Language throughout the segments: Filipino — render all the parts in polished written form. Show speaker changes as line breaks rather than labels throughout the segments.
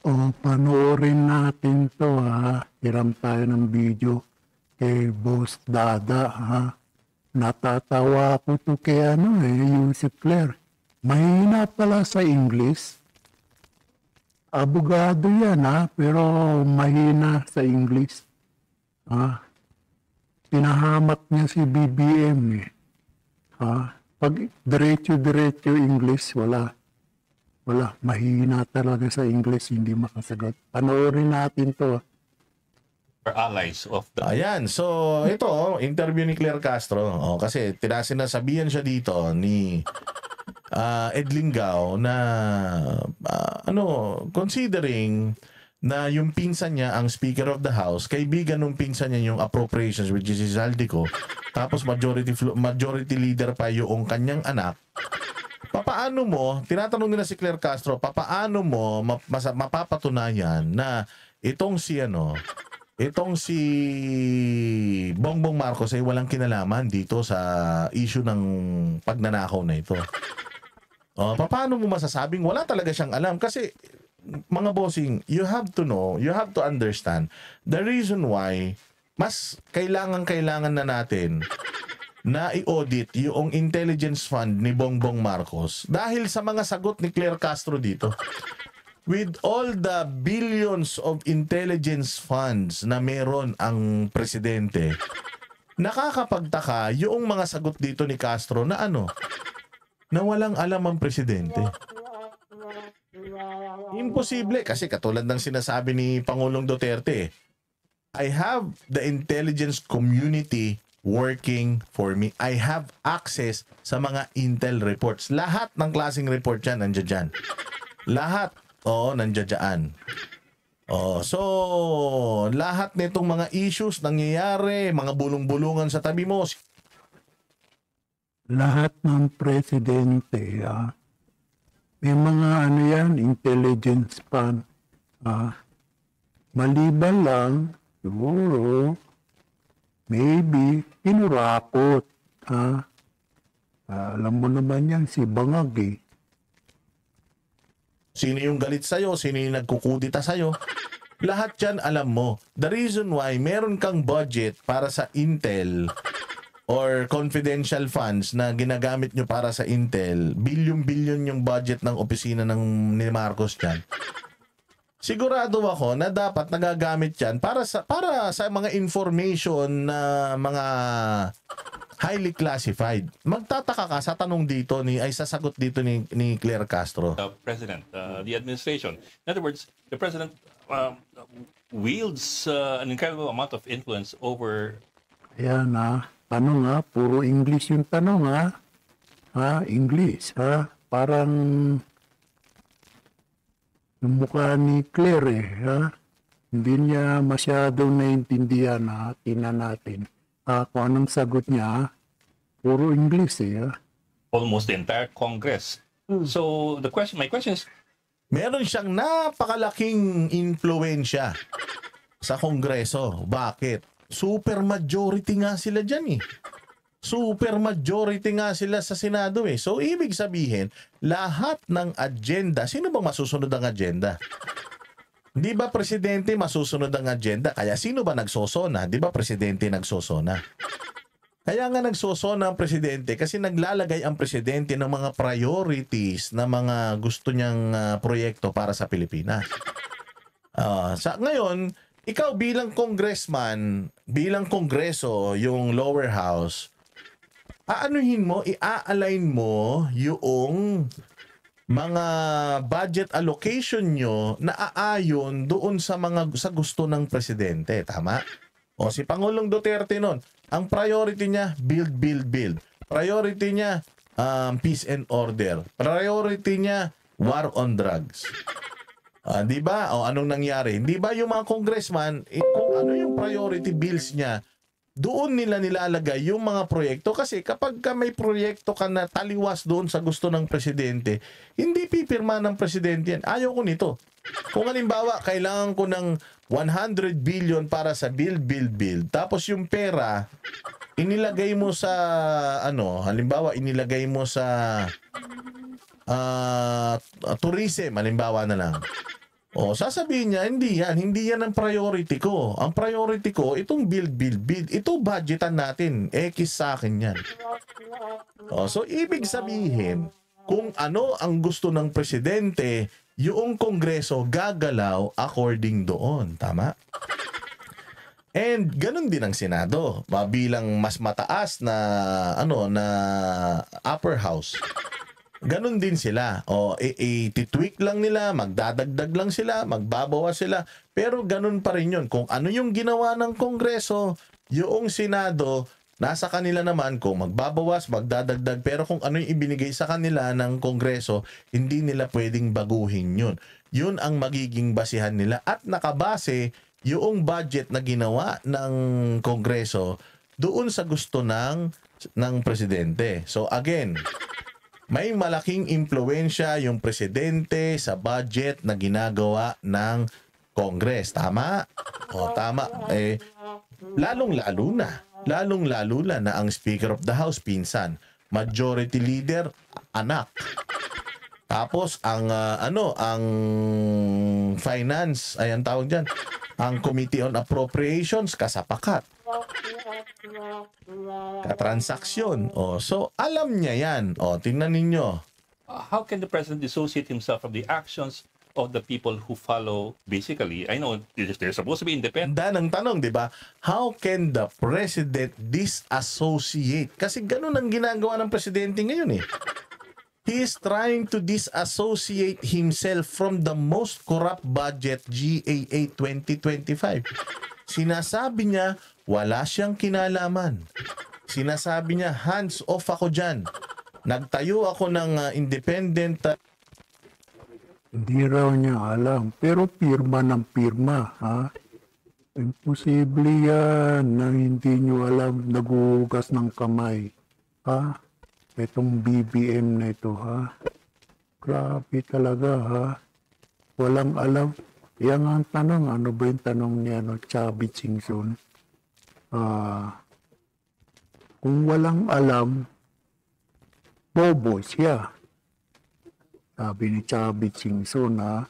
O, panoorin natin to ha. Hiram tayo ng video kay Boss Dada ha. Natatawa ko to kay yung si Claire. Mahina pala sa English. Abogado yan ha, pero mahina sa English. Ha? Pinahamak niya si BBM eh. Ha? Pag diretso-diretso English, wala. Mahina talaga sa English, hindi makasagot. Panoorin natin to.
Allies of the...
Ayan, so ito, interview ni Claire Castro. Kasi sinasabihan siya dito ni Ed Lingao na considering na yung pinsan niya ang Speaker of the House, kaibigan ng pinsan niya yung appropriations, which is si Zaldico, tapos majority leader pa yung kanyang anak. Papaano mo, tinatanong nila si Claire Castro, papaano mo mapapatunayan na itong si Bongbong Marcos ay walang kinalaman dito sa issue ng pagnanakaw na ito? Paano mo masasabing wala talaga siyang alam? Kasi mga bossing, you have to know, you have to understand the reason why mas kailangan na natin na i-audit yung intelligence fund ni Bongbong Marcos dahil sa mga sagot ni Claire Castro dito. With all the billions of intelligence funds na meron ang presidente, nakakapagtaka yung mga sagot dito ni Castro na na walang alam ang presidente. Imposible kasi katulad ng sinasabi ni Pangulong Duterte, I have the intelligence community working for me. I have access sa mga intel reports. Lahat ng klaseng report yan, nandiyan dyan. Lahat, nandiyan dyan. So, lahat nitong mga issues nangyayari, mga bulong-bulungan sa tabi mo.
Lahat ng presidente, may mga intelligence fund. Maliban lang, siguro, maybe, kinurakot. Alam mo naman yan, si Bangag eh.
Sino yung galit sa'yo? Sino yung nagkukudita sa'yo? Lahat yan alam mo. The reason why meron kang budget para sa Intel or confidential funds na ginagamit nyo para sa Intel, bilyon-bilyon yung budget ng opisina ni Marcos dyan. Sigurado ako na dapat nagagamit yan para sa mga information na mga highly classified. Magtataka ka sa tanong dito sa sagot dito ni Claire Castro.
The President, the administration. In other words, the President wields an incredible amount of influence over...
Ayan tanong puro English yung tanong English parang yung mukha ni Claire hindi niya masyadong naintindihan tingnan natin kung anong sagot niya puro English
almost the entire Congress. So my question is,
meron siyang napakalaking impluwensya sa Kongreso. Bakit? Super majority nga sila dyan Super majority nga sila sa Senado So, ibig sabihin, lahat ng agenda, sino bang masusunod ang agenda? Di ba presidente masusunod ang agenda? Kaya sino ba nagsosona? Di ba presidente nagsosona? Kaya nga nagsosona ang presidente kasi naglalagay ang presidente ng mga priorities na mga gusto niyang proyekto para sa Pilipinas. Ngayon, ikaw bilang congressman, bilang kongreso, yung lower house, i-align mo yung mga budget allocation nyo na aayon doon sa gusto ng presidente. Tama? Si Pangulong Duterte nun, ang priority niya, build. Priority niya, peace and order. Priority niya, war on drugs. Di ba? Anong nangyari? Di ba yung mga congressman, kung ano yung priority bills niya, doon nila nilalagay yung mga proyekto. Kasi kapag may proyekto ka na taliwas doon sa gusto ng presidente, hindi pipirma ng presidente yan. Ayaw ko nito. Kung halimbawa, kailangan ko ng 100 billion para sa build. Tapos yung pera, inilagay mo sa, halimbawa, inilagay mo sa tourism, halimbawa na lang. O, sasabihin niya, hindi yan ang priority ko. Ang priority ko, itong build. Ito budgetan natin. X sa akin yan. O, so, ibig sabihin, kung ano ang gusto ng presidente, yung kongreso gagalaw according doon. Tama? And ganun din ang Senado, bilang mas mataas na na upper house. Ganun din sila. O i-tweak lang nila, magdadagdag lang sila, magbabawas sila, pero ganun pa rin 'yun. Kung ano yung ginawa ng Kongreso, yung Senado nasa kanila naman kung magbabawas, magdadagdag, pero kung ano yung ibinigay sa kanila ng Kongreso, hindi nila pwedeng baguhin 'yun. 'Yun ang magiging basihan nila at nakabase yung budget na ginawa ng Kongreso doon sa gusto ng presidente. So again, may malaking impluwensya yung presidente sa budget na ginagawa ng Congress. Tama? O tama. Lalong-lalo na ang Speaker of the House, pinsan. Majority Leader, anak. Tapos ang ang finance, ay ang tawag diyan, ang Committee on Appropriations, kasapakat. Katransaksyon. O, so alam niya yan. O, tingnan ninyo.
How can the president dissociate himself from the actions of the people who follow? Basically, I know they're supposed to be independent.
Ganda ng tanong, di ba? How can the president disassociate? Kasi ganun ang ginagawa ng presidente ngayon eh. He is trying to disassociate himself from the most corrupt budget, GAA 2025. Sinasabi niya, wala siyang kinalaman. Sinasabi niya, hands off ako dyan. Nagtayo ako ng independent.
Hindi raw niya alam. Pero pirma ng pirma, ha? Imposible yan na hindi niyo alam, naguhugas ng kamay. Ha? Itong BBM na ito, ha? Grabe talaga, ha? Walang alam. Yan ang tanong, ano ba yung tanong niya, no? Chubby Chingson? Kung walang alam, bobo siya. Sabi ni Chubby Chingson, ha?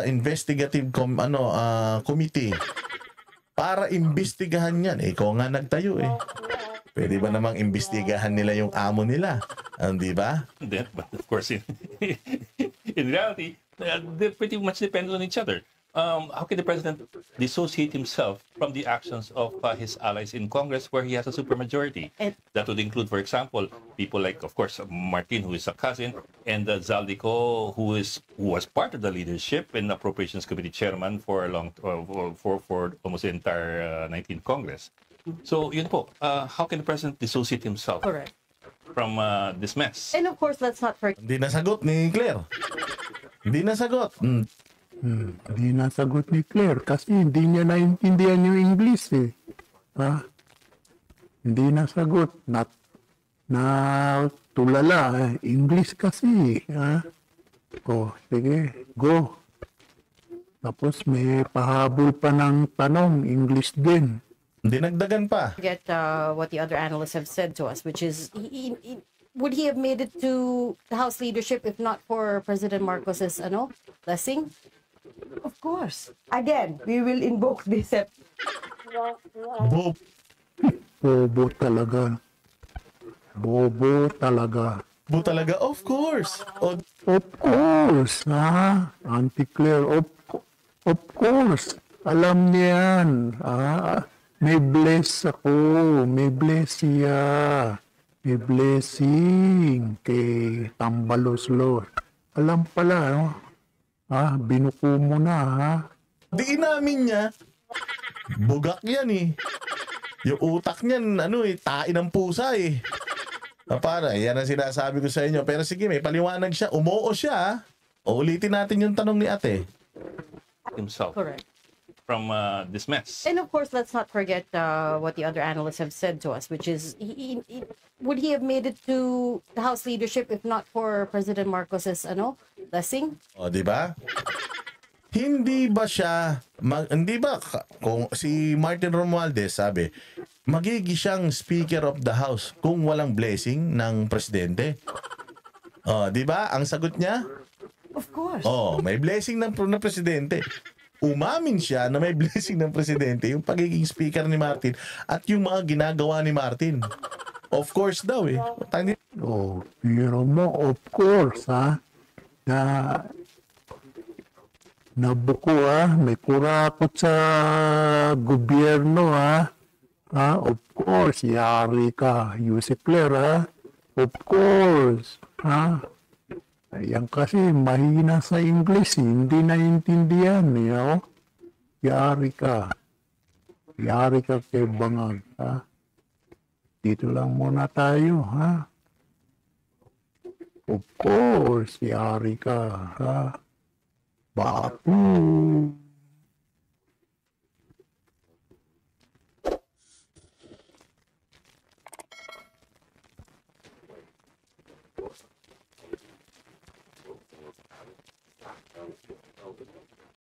Investigative committee para imbestigahan yan. Ikaw nga nagtayo eh. Pwede ba namang imbestigahan nila yung amo nila? Di ba?
But of course, in reality, they pretty much depend on each other. How can the president dissociate himself from the actions of his allies in Congress where he has a supermajority? That would include, for example, people like, of course, Martin, who is a cousin, and Zaldico, who was part of the leadership and Appropriations Committee chairman for a long for almost the entire 19th Congress. So, yun po, how can the president dissociate himself
Correct.
from this mess?
And of course, let's not forget.
Hindi nasagot ni Claire. Hindi nasagot.
Hindi nasagot ni Claire kasi hindi niya naintindihan yung English eh. Ha? Hindi nasagot. Tulala. English kasi. Ha? O, sige. Go. Tapos may pahabol pa ng tanong. English din.
Dinagdagan pa.
Forget what the other analysts have said to us, which is, would he have made it to the House leadership if not for President Marcos's blessing? Of course. Again, we will invoke this.
Bobo talaga. Bobo talaga.
Bo talaga, of course.
Of course, ha? Auntie Claire, of course. Alam niya yan. May bless ako. May bless siya. May blessing kay Tambaloslo. Alam pala, no? Binuko mo na, ha?
Di namin niya. Bugak yan eh. Yung utak niyan, tain ng pusa eh. Para, yan ang sinasabi ko sa inyo. Pero sige, may paliwanag siya. Umoo siya. O ulitin natin yung tanong ni ate.
Himself
Correct.
from this mess.
And of course, let's not forget what the other analysts have said to us, which is, would he have made it to the House leadership if not for President Marcos's blessing?
O, di ba? Hindi ba siya, hindi ba, kung si Martin Romualdez sabi, magiging siyang Speaker of the House kung walang blessing ng presidente? O, di ba? Ang sagot niya,
Of course.
Oh, may blessing ng presidente. Umamin siya na may blessing ng presidente yung pagiging speaker ni Martin at yung mga ginagawa ni Martin. Of course daw eh.
Oh, pero mo, of course, ha? Nabuko, ha? May kurakot sa gobyerno, ha? Of course, yari ka. Yusek Claire, ha? Of course, ha? Ayan kasi, mahina sa English, hindi naintindihan, Yari ka. Yari ka kay Bangag, ha? Dito lang muna tayo, ha? Of course, yari ka, ha? Baku.